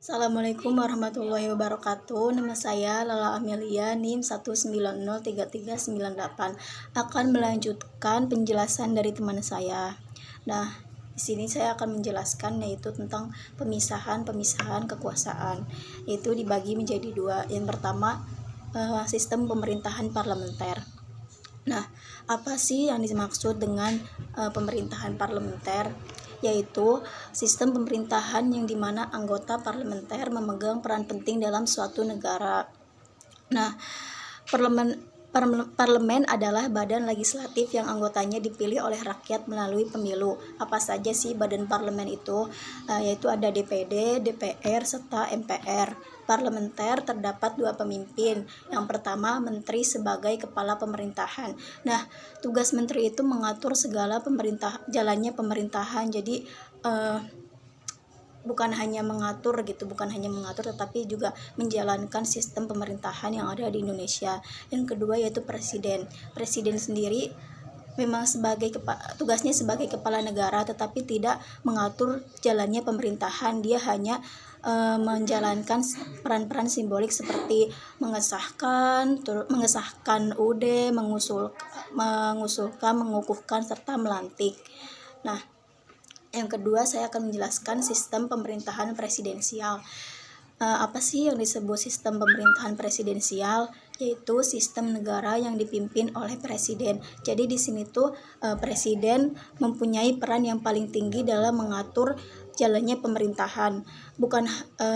Assalamualaikum warahmatullahi wabarakatuh. Nama saya Lala Amelia, NIM 1903398. Akan melanjutkan penjelasan dari teman saya. Nah, di sini saya akan menjelaskan yaitu tentang pemisahan kekuasaan. Itu dibagi menjadi dua. Yang pertama, sistem pemerintahan parlementer. Nah, apa sih yang dimaksud dengan pemerintahan parlementer? Yaitu sistem pemerintahan yang dimana anggota parlementer memegang peran penting dalam suatu negara. Nah, parlemen adalah badan legislatif yang anggotanya dipilih oleh rakyat melalui pemilu. Apa saja sih badan parlemen itu? Yaitu ada DPD, DPR, serta MPR. Parlementer terdapat dua pemimpin. Yang pertama, menteri sebagai kepala pemerintahan. Nah, tugas menteri itu mengatur segala jalannya pemerintahan. Jadi bukan hanya mengatur tetapi juga menjalankan sistem pemerintahan yang ada di Indonesia. Yang kedua yaitu presiden sendiri memang tugasnya sebagai kepala negara, tetapi tidak mengatur jalannya pemerintahan. Dia hanya menjalankan peran-peran simbolik seperti mengesahkan UUD, mengusulkan, mengukuhkan, serta melantik. Nah, yang kedua saya akan menjelaskan sistem pemerintahan presidensial. Apa sih yang disebut sistem pemerintahan presidensial? Yaitu sistem negara yang dipimpin oleh presiden. Jadi di sini tuh presiden mempunyai peran yang paling tinggi dalam mengatur jalannya pemerintahan.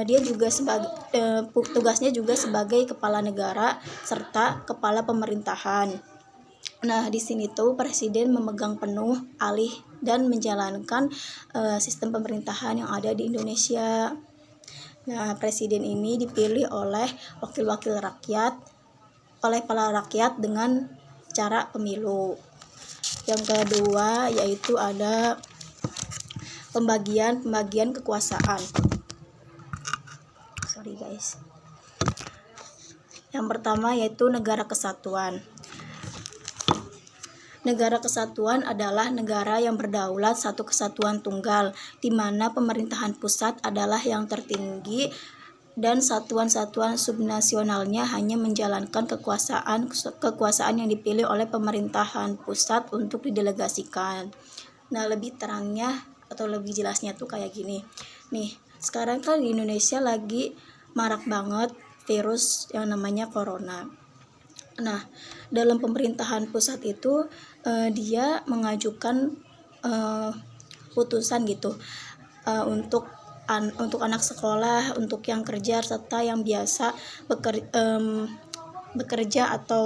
Dia juga tugasnya juga sebagai kepala negara serta kepala pemerintahan. Nah, di sini tuh presiden memegang penuh alih dan menjalankan sistem pemerintahan yang ada di Indonesia. Nah, presiden ini dipilih oleh wakil-wakil rakyat, oleh para rakyat dengan cara pemilu. Yang kedua yaitu ada pembagian kekuasaan. Yang pertama yaitu negara kesatuan. Negara kesatuan adalah negara yang berdaulat satu kesatuan tunggal, di mana pemerintahan pusat adalah yang tertinggi dan satuan-satuan subnasionalnya hanya menjalankan kekuasaan yang dipilih oleh pemerintahan pusat untuk didelegasikan. Nah, lebih terangnya atau lebih jelasnya tuh kayak gini. Nih, sekarang kan di Indonesia lagi marak banget virus yang namanya corona. Nah, dalam pemerintahan pusat itu dia mengajukan putusan gitu untuk anak sekolah, untuk yang kerja, serta yang biasa bekerja atau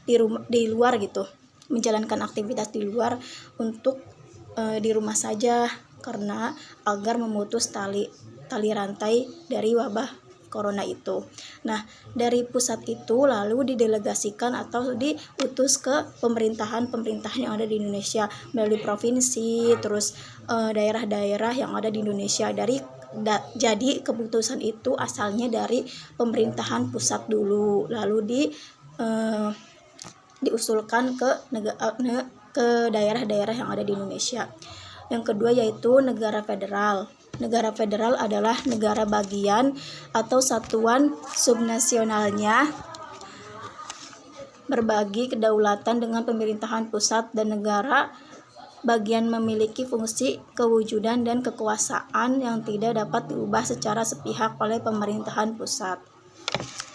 di luar gitu, menjalankan aktivitas di luar untuk di rumah saja, karena agar memutus tali rantai dari wabah corona itu. Nah, dari pusat itu lalu didelegasikan atau diutus ke pemerintahan yang ada di Indonesia melalui provinsi, terus daerah-daerah yang ada di Indonesia. Jadi keputusan itu asalnya dari pemerintahan pusat dulu, lalu diusulkan ke daerah-daerah yang ada di Indonesia. Yang kedua yaitu negara federal. Negara federal adalah negara bagian atau satuan subnasionalnya berbagi kedaulatan dengan pemerintahan pusat, dan negara bagian memiliki fungsi kewujudan dan kekuasaan yang tidak dapat diubah secara sepihak oleh pemerintahan pusat.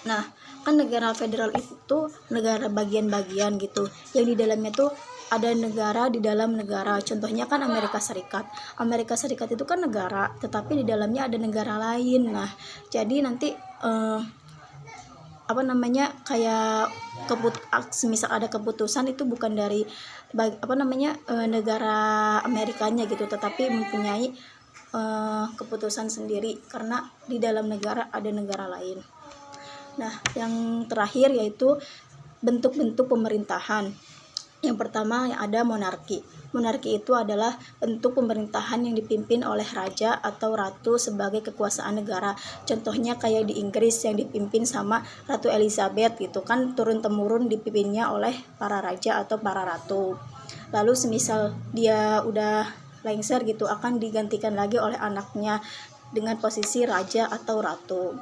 Nah, kan negara federal itu negara bagian-bagian gitu, yang di dalamnya tuh ada negara di dalam negara. Contohnya kan Amerika Serikat. Amerika Serikat itu kan negara, tetapi di dalamnya ada negara lain. Nah, jadi nanti kayak misal ada keputusan itu bukan dari negara Amerikanya gitu, tetapi mempunyai keputusan sendiri karena di dalam negara ada negara lain. Nah, yang terakhir yaitu bentuk-bentuk pemerintahan. Yang pertama yang ada monarki. Monarki itu adalah bentuk pemerintahan yang dipimpin oleh raja atau ratu sebagai kekuasaan negara. Contohnya kayak di Inggris yang dipimpin sama Ratu Elizabeth gitu kan, turun-temurun dipimpinnya oleh para raja atau para ratu. Lalu semisal dia udah lengser gitu akan digantikan lagi oleh anaknya. dengan posisi raja atau ratu.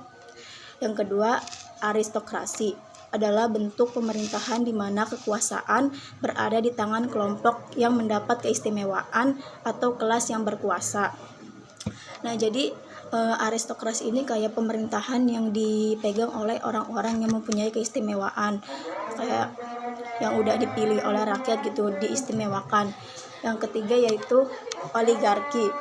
Yang kedua, aristokrasi adalah bentuk pemerintahan di mana kekuasaan berada di tangan kelompok yang mendapat keistimewaan atau kelas yang berkuasa. Nah, jadi aristokrasi ini kayak pemerintahan yang dipegang oleh orang-orang yang mempunyai keistimewaan, kayak yang udah dipilih oleh rakyat gitu, diistimewakan. Yang ketiga yaitu oligarki.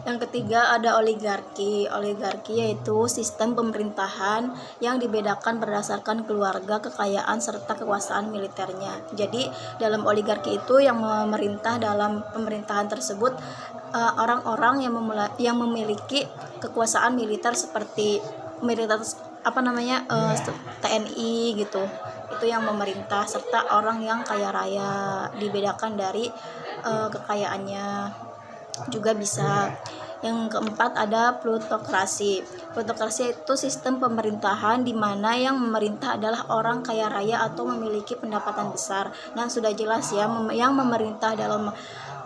Yang ketiga ada oligarki. Oligarki yaitu sistem pemerintahan yang dibedakan berdasarkan keluarga, kekayaan, serta kekuasaan militernya. Jadi dalam oligarki itu yang memerintah dalam pemerintahan tersebut orang-orang yang memiliki kekuasaan militer seperti militer TNI gitu. Itu yang memerintah, serta orang yang kaya raya, dibedakan dari kekayaannya juga bisa. Yang keempat ada plutokrasi. Plutokrasi itu sistem pemerintahan di mana yang memerintah adalah orang kaya raya atau memiliki pendapatan besar. Nah, sudah jelas ya, yang memerintah dalam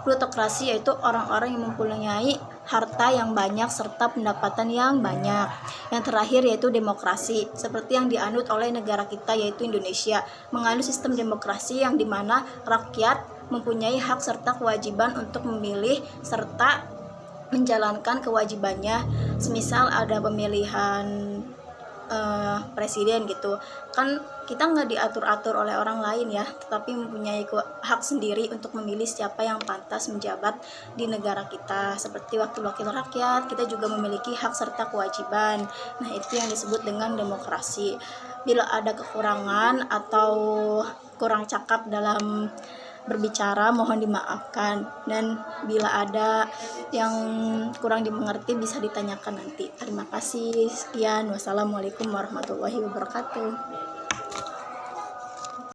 plutokrasi yaitu orang-orang yang mempunyai harta yang banyak serta pendapatan yang banyak. Yang terakhir yaitu demokrasi, seperti yang dianut oleh negara kita yaitu Indonesia, menganut sistem demokrasi yang dimana rakyat mempunyai hak serta kewajiban untuk memilih serta menjalankan kewajibannya. Semisal ada pemilihan presiden gitu kan, kita nggak diatur-atur oleh orang lain ya, tetapi mempunyai hak sendiri untuk memilih siapa yang pantas menjabat di negara kita. Seperti wakil-wakil rakyat, kita juga memiliki hak serta kewajiban. Nah, itu yang disebut dengan demokrasi. Bila ada kekurangan atau kurang cakap dalam berbicara, mohon dimaafkan, dan bila ada yang kurang dimengerti bisa ditanyakan nanti. Terima kasih, sekian, wassalamualaikum warahmatullahi wabarakatuh.